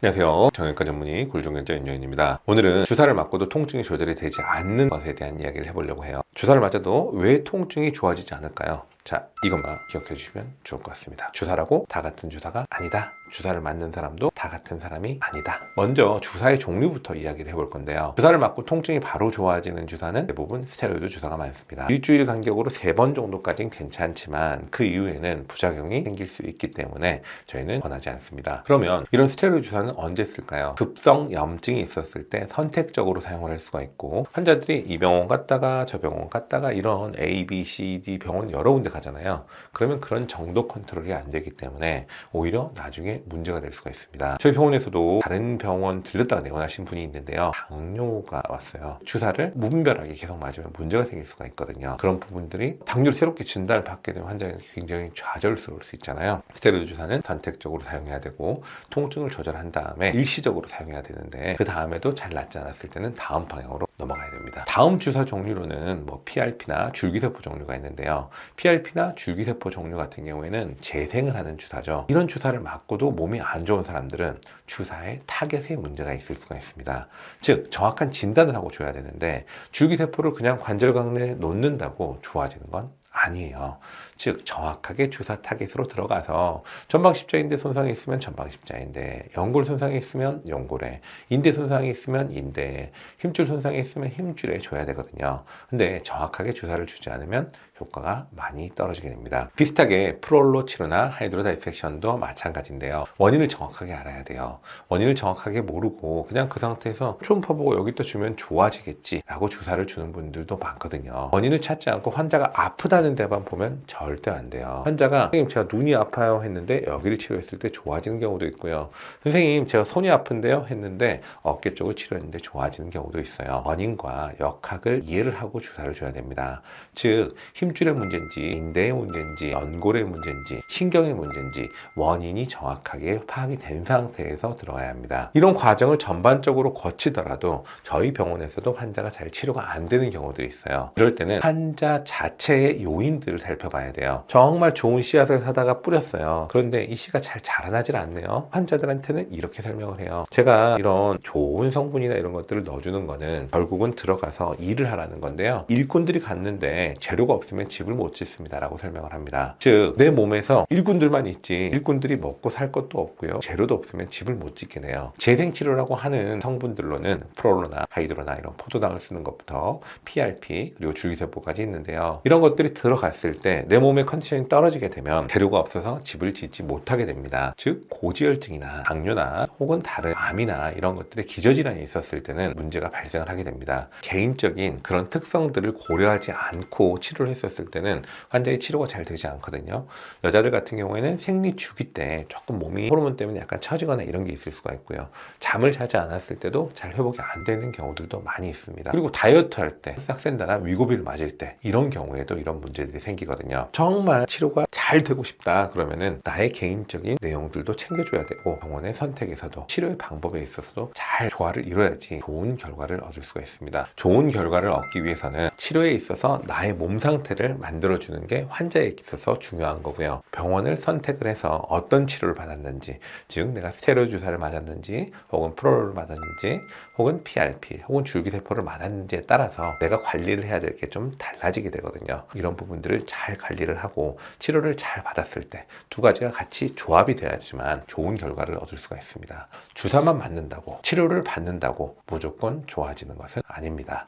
안녕하세요. 정형외과 전문의 골종견자 윤여인입니다. 오늘은 주사를 맞고도 통증이 조절이 되지 않는 것에 대한 이야기를 해보려고 해요. 주사를 맞아도 왜 통증이 좋아지지 않을까요? 자, 이것만 기억해 주시면 좋을 것 같습니다. 주사라고 다 같은 주사가 아니다. 주사를 맞는 사람도 다 같은 사람이 아니다. 먼저 주사의 종류부터 이야기를 해볼 건데요. 주사를 맞고 통증이 바로 좋아지는 주사는 대부분 스테로이드 주사가 많습니다. 일주일 간격으로 3번 정도까지는 괜찮지만 그 이후에는 부작용이 생길 수 있기 때문에 저희는 권하지 않습니다. 그러면 이런 스테로이드 주사는 언제 쓸까요? 급성 염증이 있었을 때 선택적으로 사용을 할 수가 있고, 환자들이 이 병원 갔다가 저 병원 갔다가 이런 A, B, C, D 병원 여러 군데 가잖아요. 그러면 그런 정도 컨트롤이 안 되기 때문에 오히려 나중에 문제가 될 수가 있습니다. 저희 병원에서도 다른 병원 들렸다가 내원하신 분이 있는데요. 당뇨가 왔어요. 주사를 무분별하게 계속 맞으면 문제가 생길 수가 있거든요. 그런 부분들이 당뇨를 새롭게 진단을 받게 되면 환자는 굉장히 좌절스러울 수 있잖아요. 스테로이드 주사는 선택적으로 사용해야 되고 통증을 조절한 다음에 일시적으로 사용해야 되는데, 그 다음에도 잘 낫지 않았을 때는 다음 방향으로 넘어가야 됩니다. 다음 주사 종류로는 PRP나 줄기세포 종류가 있는데요. PRP나 줄기세포 종류 같은 경우에는 재생을 하는 주사죠. 이런 주사를 맞고도 몸이 안 좋은 사람들은 주사의 타겟에 문제가 있을 수가 있습니다. 즉, 정확한 진단을 하고 줘야 되는데, 줄기세포를 그냥 관절각 내에 놓는다고 좋아지는 건 아니에요. 즉, 정확하게 주사 타겟으로 들어가서 전방십자인대 손상이 있으면 전방십자인대, 연골 손상이 있으면 연골에, 인대 손상이 있으면 인대에, 힘줄 손상이 있으면 힘줄에 줘야 되거든요. 근데 정확하게 주사를 주지 않으면 효과가 많이 떨어지게 됩니다. 비슷하게 프롤로 치료나 하이드로 다이섹션도 마찬가지인데요. 원인을 정확하게 알아야 돼요. 원인을 정확하게 모르고 그냥 그 상태에서 초음파 보고 여기다 주면 좋아지겠지 라고 주사를 주는 분들도 많거든요. 원인을 찾지 않고 환자가 아프다는 데만 보면 절대 안 돼요. 환자가 선생님 제가 눈이 아파요 했는데 여기를 치료했을 때 좋아지는 경우도 있고요. 선생님 제가 손이 아픈데요 했는데 어깨 쪽을 치료했는데 좋아지는 경우도 있어요. 원인과 역학을 이해를 하고 주사를 줘야 됩니다. 즉, 힘줄의 문제인지 인대의 문제인지 연골의 문제인지 신경의 문제인지 원인이 정확하게 파악이 된 상태에서 들어가야 합니다. 이런 과정을 전반적으로 거치더라도 저희 병원에서도 환자가 잘 치료가 안 되는 경우들이 있어요. 이럴 때는 환자 자체의 요인들을 살펴봐야 돼요. 정말 좋은 씨앗을 사다가 뿌렸어요. 그런데 이 씨가 잘 자라나질 않네요. 환자들한테는 이렇게 설명을 해요. 제가 이런 좋은 성분이나 이런 것들을 넣어주는 거는 결국은 들어가서 일을 하라는 건데요. 일꾼들이 갔는데 재료가 없으면 집을 못 짓습니다 라고 설명을 합니다. 즉, 내 몸에서 일꾼들만 있지 일꾼들이 먹고 살 것도 없고요, 재료도 없으면 집을 못 짓게 돼요. 재생치료라고 하는 성분들로는 프롤로나 하이드로나 이런 포도당을 쓰는 것부터 PRP 그리고 줄기세포까지 있는데요. 이런 것들이 들어갔을 때 내 몸의 컨디션이 떨어지게 되면 재료가 없어서 집을 짓지 못하게 됩니다. 즉, 고지혈증이나 당뇨나 혹은 다른 암이나 이런 것들의 기저질환이 있었을 때는 문제가 발생을 하게 됩니다. 개인적인 그런 특성들을 고려하지 않고 치료를 했었을 때는 환자의 치료가 잘 되지 않거든요. 여자들 같은 경우에는 생리 주기 때 조금 몸이 호르몬 때문에 약간 처지거나 이런 게 있을 수가 있고요. 잠을 자지 않았을 때도 잘 회복이 안 되는 경우들도 많이 있습니다. 그리고 다이어트 할 때, 싹센다나 위고비를 맞을 때 이런 경우에도 이런 문제들이 생기거든요. 정말 치료가 잘 되고 싶다 그러면은 나의 개인적인 내용들도 챙겨줘야 되고, 병원의 선택에서도 치료의 방법에 있어서도 잘 조화를 이뤄야지 좋은 결과를 얻을 수가 있습니다. 좋은 결과를 얻기 위해서는 치료에 있어서 나의 몸 상태를 만들어주는 게 환자에 있어서 중요한 거고요. 병원을 선택을 해서 어떤 치료를 받았는지, 즉 내가 스테로이드 주사를 맞았는지 혹은 프롤을 맞았는지 혹은 PRP 혹은 줄기세포를 맞았는지에 따라서 내가 관리를 해야 될 게 좀 달라지게 되거든요. 이런 부분들을 잘 관리를 하고 치료를 잘 받았을 때 두 가지가 같이 조합이 돼야지만 좋은 결과를 얻을 수가 있습니다. 주사만 맞는다고 치료를 받는다고 무조건 좋아지는 것은 아닙니다.